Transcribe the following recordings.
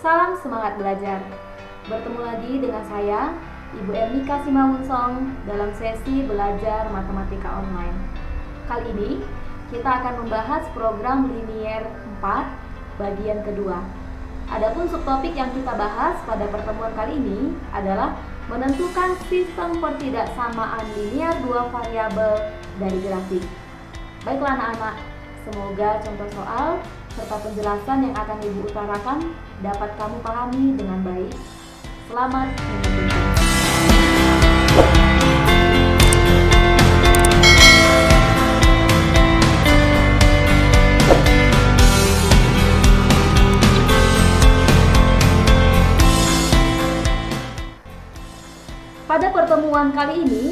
Salam semangat belajar. Bertemu lagi dengan saya, Ibu Ernika Simawunsong dalam sesi belajar matematika online. Kali ini kita akan membahas program linier 4 bagian kedua. Adapun subtopik yang kita bahas pada pertemuan kali ini adalah menentukan sistem pertidaksamaan linier dua variabel dari grafik. Baiklah anak-anak, semoga contoh soal serta penjelasan yang akan Ibu utarakan dapat kamu pahami dengan baik. Selamat menunjukkan. Pada pertemuan kali ini,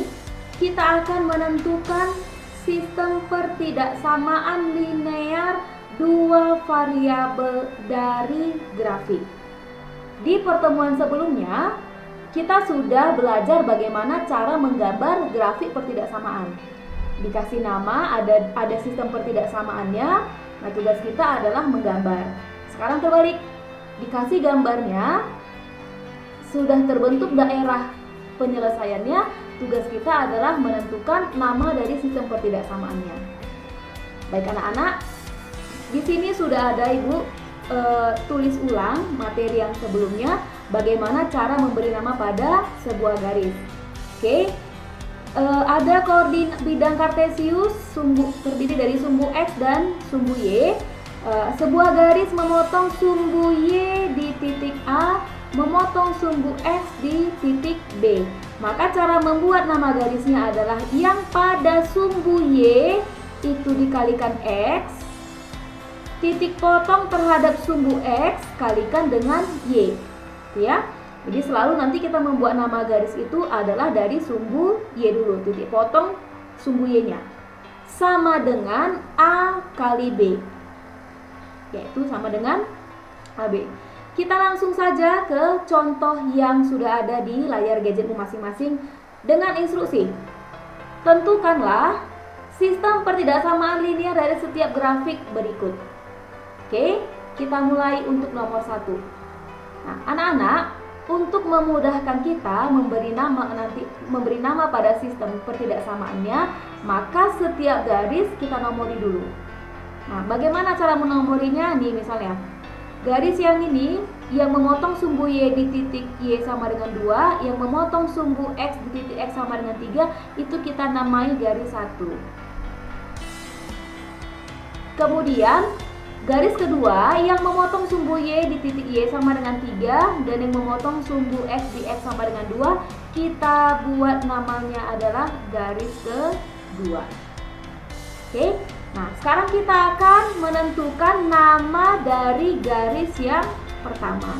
kita akan menentukan sistem pertidaksamaan linear dua variabel dari grafik. Di pertemuan sebelumnya, kita sudah belajar bagaimana cara menggambar grafik pertidaksamaan. Dikasih nama, ada sistem pertidaksamaannya. Nah, tugas kita adalah menggambar. Sekarang terbalik, dikasih gambarnya, sudah terbentuk daerah penyelesaiannya, tugas kita adalah menentukan nama dari sistem pertidaksamaannya. Baik anak-anak, di sini sudah ada Ibu tulis ulang materi yang sebelumnya, bagaimana cara memberi nama pada sebuah garis. Oke, ada koordinat bidang kartesius terdiri dari sumbu X dan sumbu Y. Sebuah garis memotong sumbu Y di titik A, memotong sumbu X di titik B. Maka cara membuat nama garisnya adalah yang pada sumbu Y itu dikalikan X, titik potong terhadap sumbu X kalikan dengan Y, ya. Jadi selalu nanti kita membuat nama garis itu adalah dari sumbu Y dulu, titik potong sumbu Y-nya sama dengan A kali B, yaitu sama dengan AB. Kita langsung saja ke contoh yang sudah ada di layar gadgetmu masing-masing dengan instruksi. Tentukanlah sistem pertidaksamaan linier dari setiap grafik berikut. Oke, kita mulai untuk nomor 1. Nah, anak-anak, untuk memudahkan kita memberi nama pada sistem pertidaksamaannya, maka setiap garis kita nomori dulu. Nah, bagaimana cara menomorinya? Nih misalnya, garis yang ini yang memotong sumbu Y di titik Y sama dengan 2, yang memotong sumbu X di titik X sama dengan 3, itu kita namai garis 1. Kemudian garis kedua yang memotong sumbu Y di titik Y sama dengan 3 dan yang memotong sumbu X di X sama dengan 2, kita buat namanya adalah garis kedua. Oke. Nah, sekarang kita akan menentukan nama dari garis yang pertama.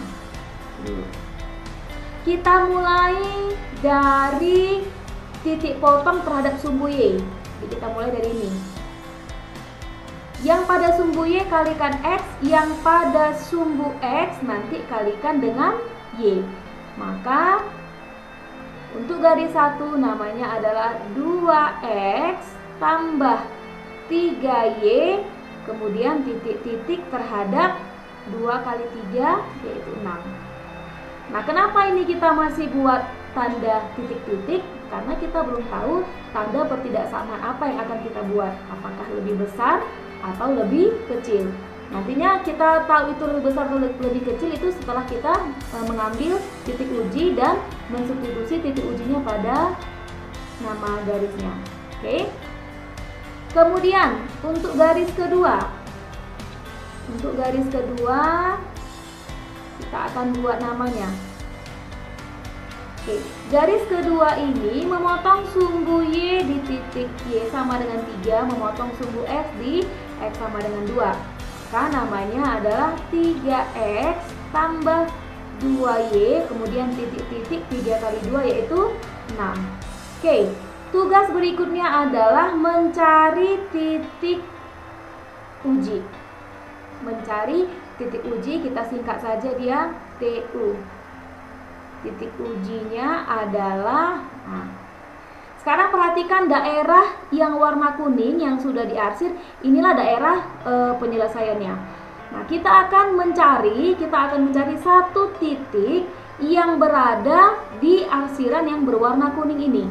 Kita mulai dari titik potong terhadap sumbu Y. Jadi kita mulai dari ini. Yang pada sumbu Y kalikan X, yang pada sumbu X nanti kalikan dengan Y. Maka untuk garis 1 namanya adalah 2X tambah 3Y, kemudian titik-titik terhadap 2 kali 3 yaitu 6. Nah, kenapa ini kita masih buat tanda titik-titik? Karena kita belum tahu tanda pertidaksamaan apa yang akan kita buat. Apakah lebih besar atau lebih kecil. Nantinya kita tahu itu lebih besar atau lebih kecil itu setelah kita mengambil titik uji dan mensubstitusi titik ujinya pada nama garisnya. Oke. Kemudian untuk garis kedua, kita akan buat namanya. Oke, garis kedua ini memotong sumbu Y di titik Y sama dengan 3, memotong sumbu X di X sama dengan 2. Maka namanya adalah 3X tambah 2Y, kemudian titik-titik 3 kali 2 yaitu 6. Oke. Tugas berikutnya adalah mencari titik uji. Mencari titik uji, kita singkat saja dia TU. Titik ujinya adalah, sekarang perhatikan daerah yang warna kuning yang sudah diarsir, inilah daerah penyelesaiannya. Nah, kita akan mencari satu titik yang berada di arsiran yang berwarna kuning ini.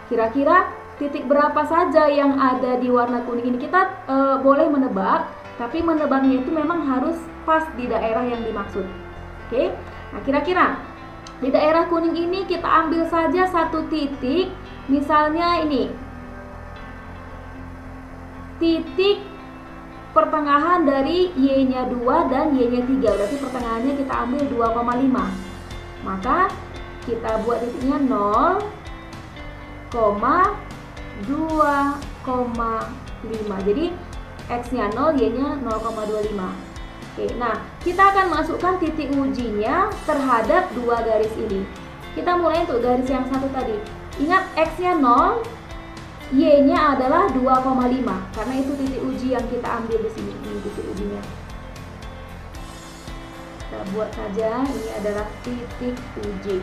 Kira-kira titik berapa saja yang ada di warna kuning ini? Kita boleh menebak, tapi menebaknya itu memang harus pas di daerah yang dimaksud. Oke? Nah, kira-kira di daerah kuning ini kita ambil saja satu titik, misalnya ini. Titik pertengahan dari Y-nya 2 dan Y-nya 3, berarti pertengahannya kita ambil 2,5. Maka kita buat titiknya 0,2,5. Jadi X-nya 0, Y-nya 0,25. Oke, nah kita akan masukkan titik ujinya terhadap dua garis ini. Kita mulai untuk garis yang satu tadi. Ingat X-nya 0, Y-nya adalah 2,5 karena itu titik uji yang kita ambil di sini. Ini titik ujinya. Kita buat saja, ini adalah titik uji.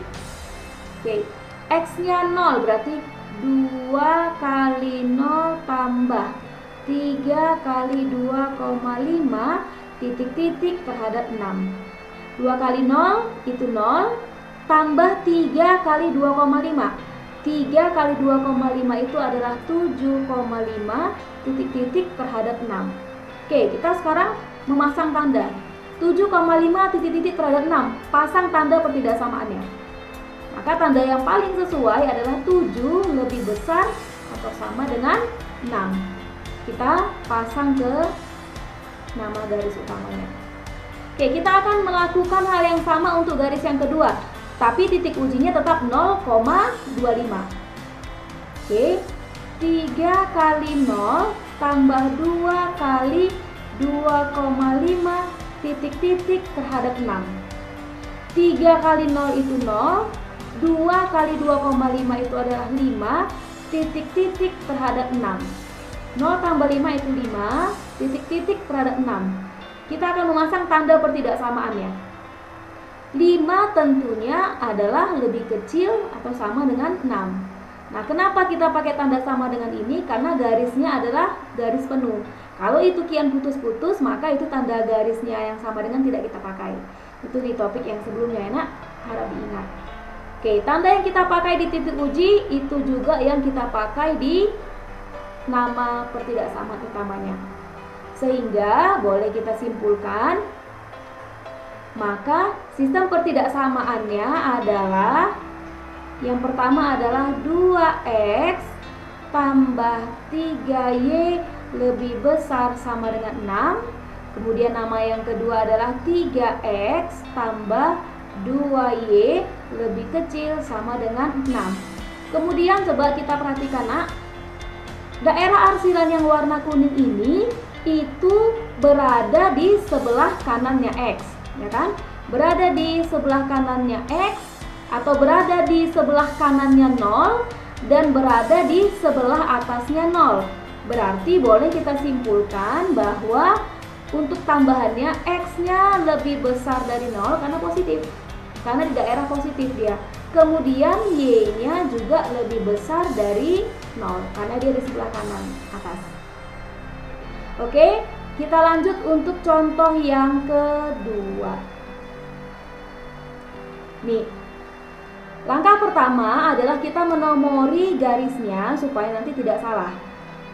Oke, X-nya 0 berarti 2 kali 0 tambah 3 kali 2,5 titik-titik terhadap 6. 2 kali 0 itu 0 tambah 3 kali 2,5. 3 kali 2,5 itu adalah 7,5 titik-titik terhadap 6. Oke, kita sekarang memasang tanda 7,5 titik-titik terhadap 6. Pasang tanda pertidaksamaannya. Maka tanda yang paling sesuai adalah 7 lebih besar atau sama dengan 6. Kita pasang ke nama garis utamanya. Oke, kita akan melakukan hal yang sama untuk garis yang kedua, tapi titik ujinya tetap 0,25. Oke, 3 kali 0 tambah 2 kali 2,5 titik-titik terhadap 6. 3 kali 0 itu 0, 2 kali 2,5 itu adalah 5 titik-titik terhadap 6. 0 tambah 5 itu 5 titik-titik terhadap 6. Kita akan memasang tanda pertidaksamaannya. 5 tentunya adalah lebih kecil atau sama dengan 6. Nah, kenapa kita pakai tanda sama dengan ini? Karena garisnya adalah garis penuh. Kalau itu kian putus-putus, maka itu tanda garisnya yang sama dengan tidak kita pakai. Itu di topik yang sebelumnya ya nak, harap diingat. Oke, tanda yang kita pakai di titik uji itu juga yang kita pakai di nama pertidaksamaan utamanya. Sehingga boleh kita simpulkan, maka sistem pertidaksamaannya adalah yang pertama adalah 2X tambah 3Y lebih besar sama dengan 6. Kemudian nama yang kedua adalah 3X tambah 2Y lebih kecil sama dengan 6. Kemudian coba kita perhatikan nak, daerah arsiran yang warna kuning ini itu berada di sebelah kanannya X, ya kan? Berada di sebelah kanannya X atau berada di sebelah kanannya 0 dan berada di sebelah atasnya 0. Berarti boleh kita simpulkan bahwa untuk tambahannya X-nya lebih besar dari 0 karena positif. Karena di daerah positif dia. Kemudian Y-nya juga lebih besar dari 0 karena dia di sebelah kanan atas. Oke, kita lanjut untuk contoh yang kedua. Nih, langkah pertama adalah kita menomori garisnya supaya nanti tidak salah.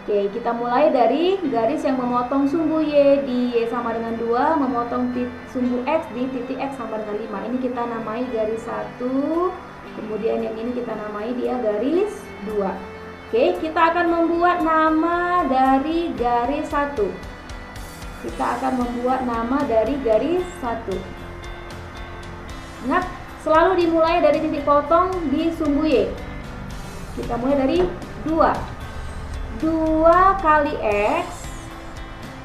Oke, kita mulai dari garis yang memotong sumbu Y di Y sama dengan 2, memotong sumbu X di titik X sama dengan 5. Ini kita namai garis 1, kemudian yang ini kita namai dia garis 2. Oke, kita akan membuat nama dari garis 1. Kita akan membuat nama dari garis 1. Ingat, selalu dimulai dari titik potong di sumbu Y. Kita mulai dari 2. 2 kali X,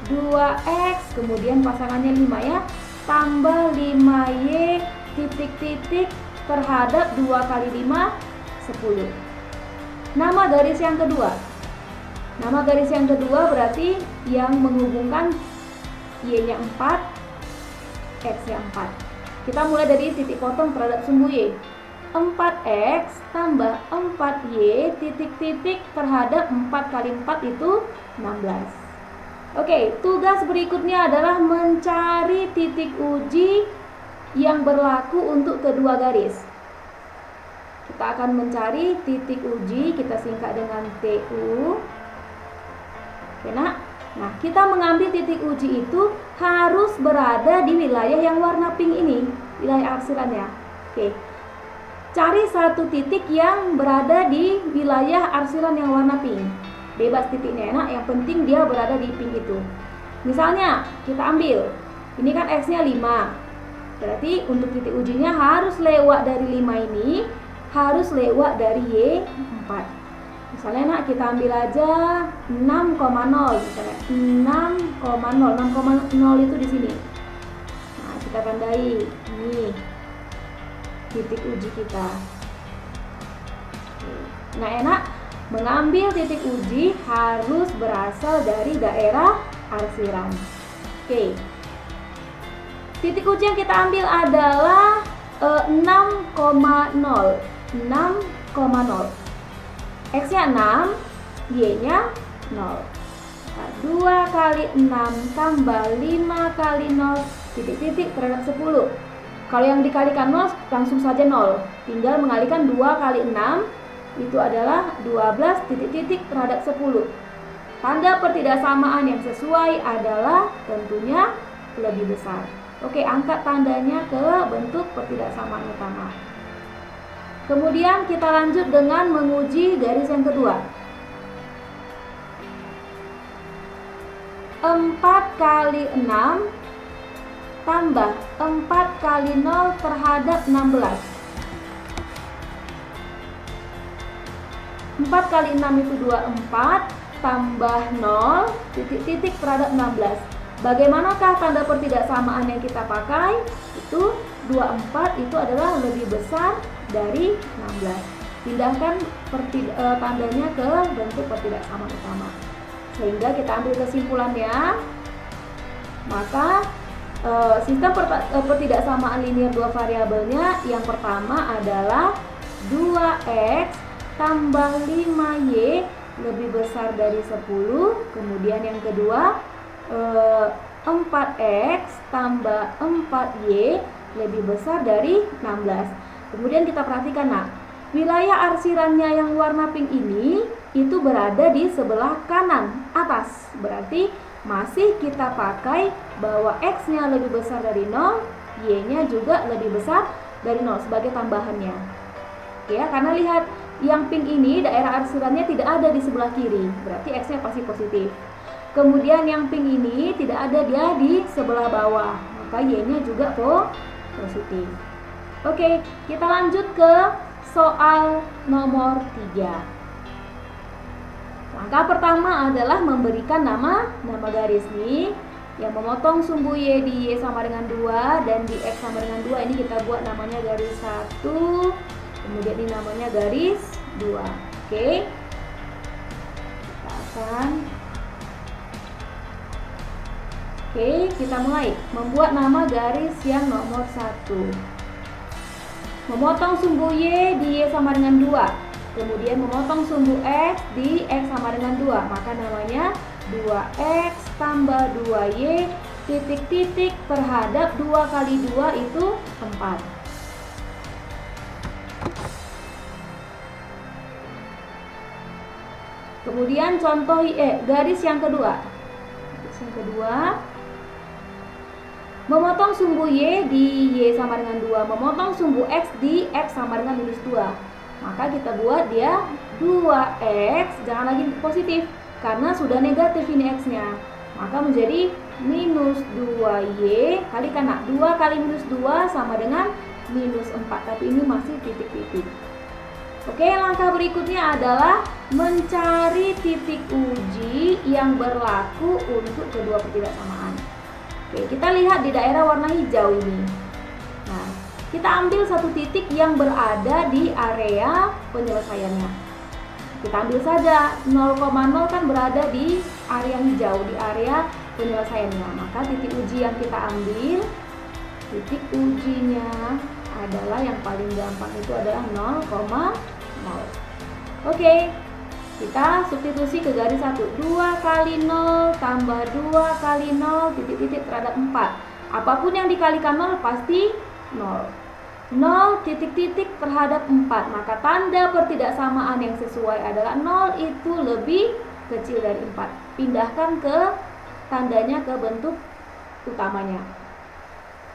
2X, kemudian pasangannya 5 ya, tambah 5Y titik-titik terhadap 2 kali 5, 10. Nama garis yang kedua. Nama garis yang kedua berarti yang menghubungkan Y-nya 4, X-nya 4. Kita mulai dari titik potong terhadap sumbu Y. 4X tambah 4Y titik-titik terhadap 4 kali 4 itu 16. Oke, tugas berikutnya adalah mencari titik uji yang berlaku untuk kedua garis. Kita akan mencari titik uji, kita singkat dengan TU. Oke, nah, kita mengambil titik uji itu harus berada di wilayah yang warna pink ini, wilayah arsirannya. Oke, cari satu titik yang berada di wilayah arsiran yang warna pink. Bebas titiknya, enak, yang penting dia berada di pink itu. Misalnya kita ambil, ini kan X-nya 5, berarti untuk titik ujinya harus lewat dari 5 ini, harus lewat dari Y 4. Misalnya kita ambil aja 6,0, misalnya 6,0 itu di sini. Nah, kita tandai ini titik uji kita. Nah, enak, mengambil titik uji harus berasal dari daerah arsiran. Oke. Titik uji yang kita ambil adalah 6,0. 6,0. X-nya 6, Y-nya 0. 2 kali 6 tambah 5 kali 0 titik-titik terhadap 10. Kalau yang dikalikan 0 langsung saja 0. Tinggal mengalikan 2 kali 6, itu adalah 12 titik-titik terhadap 10. Tanda pertidaksamaan yang sesuai adalah tentunya lebih besar. Oke, angkat tandanya ke bentuk pertidaksamaan utama. Kemudian kita lanjut dengan menguji garis yang kedua. 4 kali 6 tambah 4 kali 0 terhadap 16. 4 kali 6 itu 24, tambah 0, titik-titik terhadap 16. Bagaimanakah tanda pertidaksamaan yang kita pakai? Itu 24 itu adalah lebih besar dari 16. Pindahkan tandanya ke bentuk pertidaksamaan utama. Sehingga kita ambil kesimpulannya. Maka sistem pertidaksamaan linear dua variabelnya yang pertama adalah 2x tambah 5y lebih besar dari 10. Kemudian yang kedua 4x tambah 4y lebih besar dari 16. Kemudian kita perhatikan, nah, wilayah arsirannya yang warna pink ini itu berada di sebelah kanan atas. Berarti masih kita pakai bahwa x-nya lebih besar dari 0, y-nya juga lebih besar dari 0 sebagai tambahannya. Oke ya, karena lihat yang pink ini daerah arsirannya tidak ada di sebelah kiri, berarti x-nya pasti positif. Kemudian yang pink ini tidak ada dia di sebelah bawah, maka y-nya juga positif. Oke, kita lanjut ke soal nomor 3. Langkah pertama adalah memberikan nama garis nih, yang memotong sumbu y di y sama dengan 2 dan di x sama dengan 2. Ini kita buat namanya garis 1, kemudian ini namanya garis 2. Oke, kita akan kita mulai membuat nama garis yang nomor 1. Memotong sumbu y di y sama dengan 2, kemudian memotong sumbu x di x sama dengan 2, maka namanya 2x tambah 2y titik-titik terhadap 2 kali 2 itu 4. Kemudian contoh garis yang kedua. Memotong sumbu y di y sama dengan 2, memotong sumbu x di x sama dengan minus 2. Maka kita buat dia 2x, jangan lagi positif karena sudah negatif ini x-nya. Maka menjadi minus 2y kalikan 2 kali minus 2 sama dengan minus 4, tapi ini masih titik-titik. Oke, langkah berikutnya adalah mencari titik uji yang berlaku untuk kedua pertidaksamaan. Oke, kita lihat di daerah warna hijau ini. Nah, kita ambil satu titik yang berada di area penyelesaiannya. Kita ambil saja 0,0 kan berada di area hijau, di area penyelesaiannya. Maka titik uji yang kita ambil, titik ujinya adalah yang paling gampang itu adalah 0,0. Oke, Kita substitusi ke garis 1. 2 kali 0 tambah 2 kali 0 titik-titik terhadap 4. Apapun yang dikalikan 0 pasti 0. 0 titik-titik terhadap 4. Maka tanda pertidaksamaan yang sesuai adalah 0 itu lebih kecil dari 4. Pindahkan ke tandanya ke bentuk utamanya.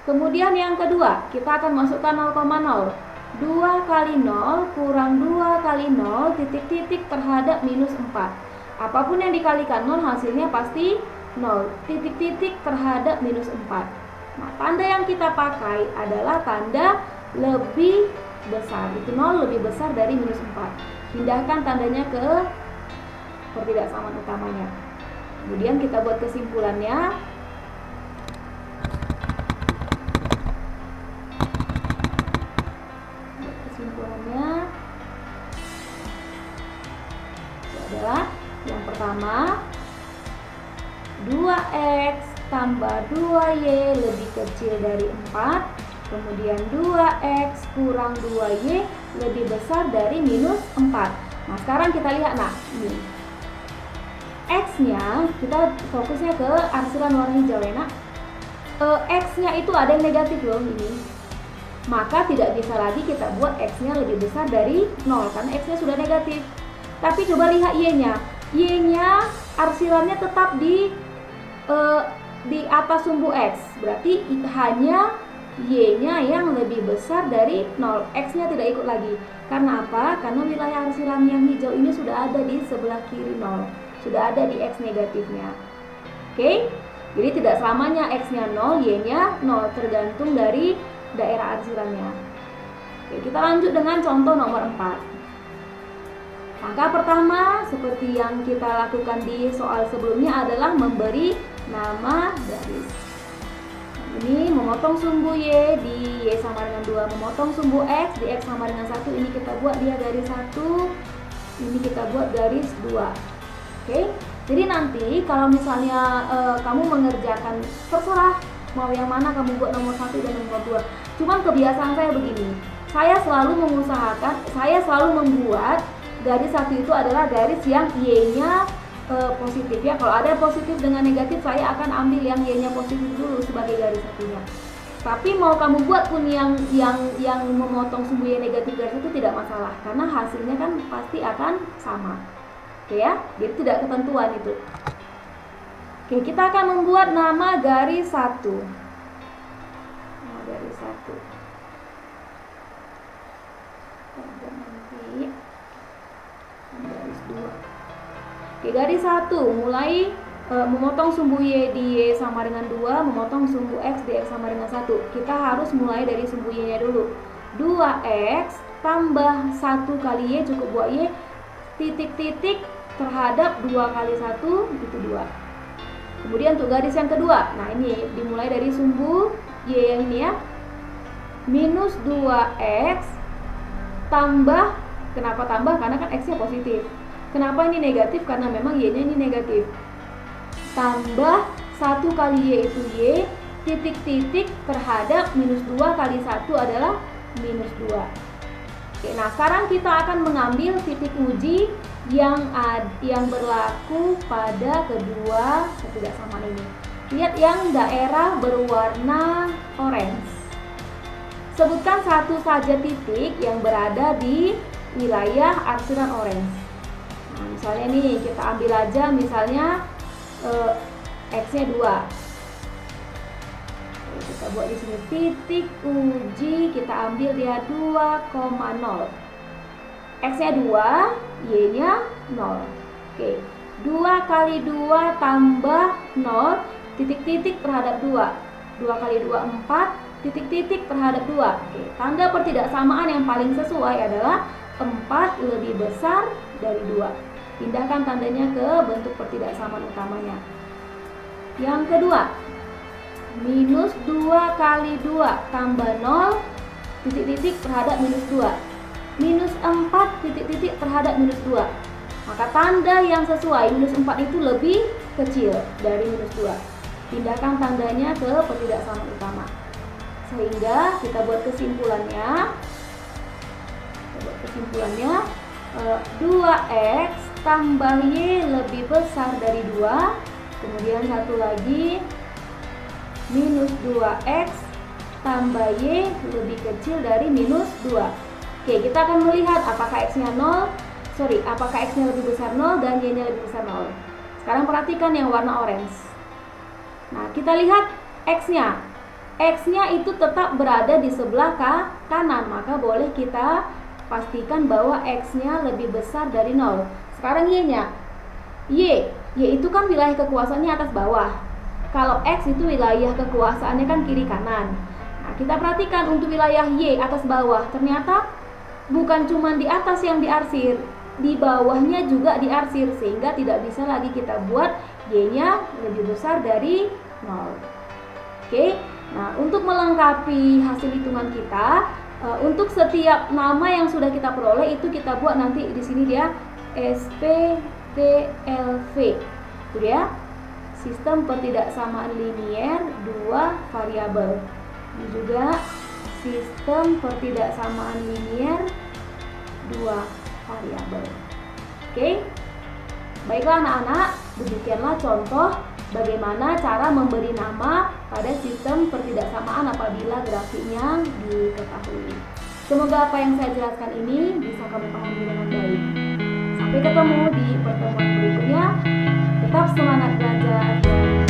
Kemudian yang kedua, kita akan masukkan 0,0. 2 kali 0 kurang 2 kali 0 titik-titik terhadap minus 4. Apapun yang dikalikan 0 hasilnya pasti 0. Titik-titik terhadap minus 4. Nah, tanda yang kita pakai adalah tanda lebih besar. Itu 0 lebih besar dari minus 4. Pindahkan tandanya ke pertidaksamaan utamanya. Kemudian kita buat kesimpulannya. Kesimpulannya itu adalah yang pertama, 2x tambah 2y lebih kecil dari 4. Kemudian 2x kurang 2y lebih besar dari minus 4. Nah, sekarang kita lihat, nah ini x-nya, kita fokusnya ke arsiran warna hijau ya nak. X-nya itu ada yang negatif loh ini. Maka tidak bisa lagi kita buat x-nya lebih besar dari 0 karena x-nya sudah negatif. Tapi coba lihat y-nya. Y-nya arsirannya tetap di atas sumbu x. Berarti hanya y-nya yang lebih besar dari 0. X-nya tidak ikut lagi. Karena apa? Karena wilayah arsiran yang hijau ini sudah ada di sebelah kiri 0. Sudah ada di x negatifnya. Oke? Jadi tidak selamanya x-nya 0, y-nya 0, tergantung dari daerah arsirannya. Oke, kita lanjut dengan contoh nomor 4. Langkah pertama seperti yang kita lakukan di soal sebelumnya adalah memberi nama garis. Ini memotong sumbu y di y sama dengan 2, memotong sumbu x di x sama dengan 1. Ini kita buat dia garis 1, ini kita buat garis 2. Oke, jadi nanti kalau misalnya kamu mengerjakan, terserah mau yang mana kamu buat nomor 1 dan nomor 2. Cuman kebiasaan saya begini, saya selalu membuat garis 1 itu adalah garis yang y-nya positif ya. Kalau ada positif dengan negatif, saya akan ambil yang y-nya positif dulu sebagai garis 1-nya. Tapi mau kamu buat pun yang memotong sumbu y negatif garis itu tidak masalah, karena hasilnya kan pasti akan sama. Oke ya, jadi tidak ketentuan itu. Oke, kita akan membuat nama garis 1. Nama garis 1. Nanti garis 2. Oke, garis 1 mulai memotong sumbu y di y sama dengan 2, memotong sumbu x di x sama dengan 1. Kita harus mulai dari sumbu y-nya dulu. 2x tambah 1 kali y cukup buat y titik-titik terhadap 2 kali 1 itu 2. Kemudian untuk garis yang kedua, nah ini dimulai dari sumbu y yang ini ya, minus 2x tambah, kenapa tambah? Karena kan x-nya positif. Kenapa ini negatif? Karena memang y-nya ini negatif. Tambah 1 kali y itu y, titik-titik terhadap minus 2 kali 1 adalah minus 2. Oke, nah sekarang kita akan mengambil titik uji yang berlaku pada kedua ketidaksamaan ini. Lihat yang daerah berwarna orange. Sebutkan satu saja titik yang berada di wilayah arsiran orange. Nah, misalnya nih kita ambil aja misalnya x-nya 2. Kita buat di sini titik uji, kita ambil dia 2,0. X-nya 2, y-nya 0. Oke, 2 kali 2 tambah 0, titik-titik terhadap 2. 2 kali 2, 4, titik-titik terhadap 2. Oke, tanda pertidaksamaan yang paling sesuai adalah 4 lebih besar dari 2. Pindahkan tandanya ke bentuk pertidaksamaan utamanya. Yang kedua, minus 2 kali 2 tambah 0, titik-titik terhadap minus 2. Minus 4 titik-titik terhadap minus 2. Maka tanda yang sesuai minus 4 itu lebih kecil dari minus 2. Pindahkan tandanya ke pertidaksamaan utama. Sehingga kita buat kesimpulannya. 2x tambah Y lebih besar dari 2. Kemudian satu lagi, minus 2X tambah Y lebih kecil dari minus 2. Oke, kita akan melihat apakah X-nya apakah X-nya lebih besar 0 dan Y-nya lebih besar 0. Sekarang perhatikan yang warna orange. Nah, kita lihat X-nya. X-nya itu tetap berada di sebelah kanan, maka boleh kita pastikan bahwa X-nya lebih besar dari 0. Sekarang Y-nya. Y itu kan wilayah kekuasaannya atas bawah. Kalau X itu wilayah kekuasaannya kan kiri kanan. Nah, kita perhatikan untuk wilayah Y atas bawah, ternyata bukan cuma di atas yang diarsir, di bawahnya juga diarsir, sehingga tidak bisa lagi kita buat Y-nya lebih besar dari 0. Oke, nah untuk melengkapi hasil hitungan kita, untuk setiap nama yang sudah kita peroleh itu kita buat nanti di sini dia SPTLV. Itu dia, sistem pertidaksamaan linier dua variabel. Ini juga sistem pertidaksamaan linier dua variabel. Oke, baiklah anak-anak, demikianlah contoh bagaimana cara memberi nama pada sistem pertidaksamaan apabila grafiknya diketahui. Semoga apa yang saya jelaskan ini bisa kamu pahami dengan baik. Sampai ketemu di pertemuan berikutnya. Tetap semangat belajar.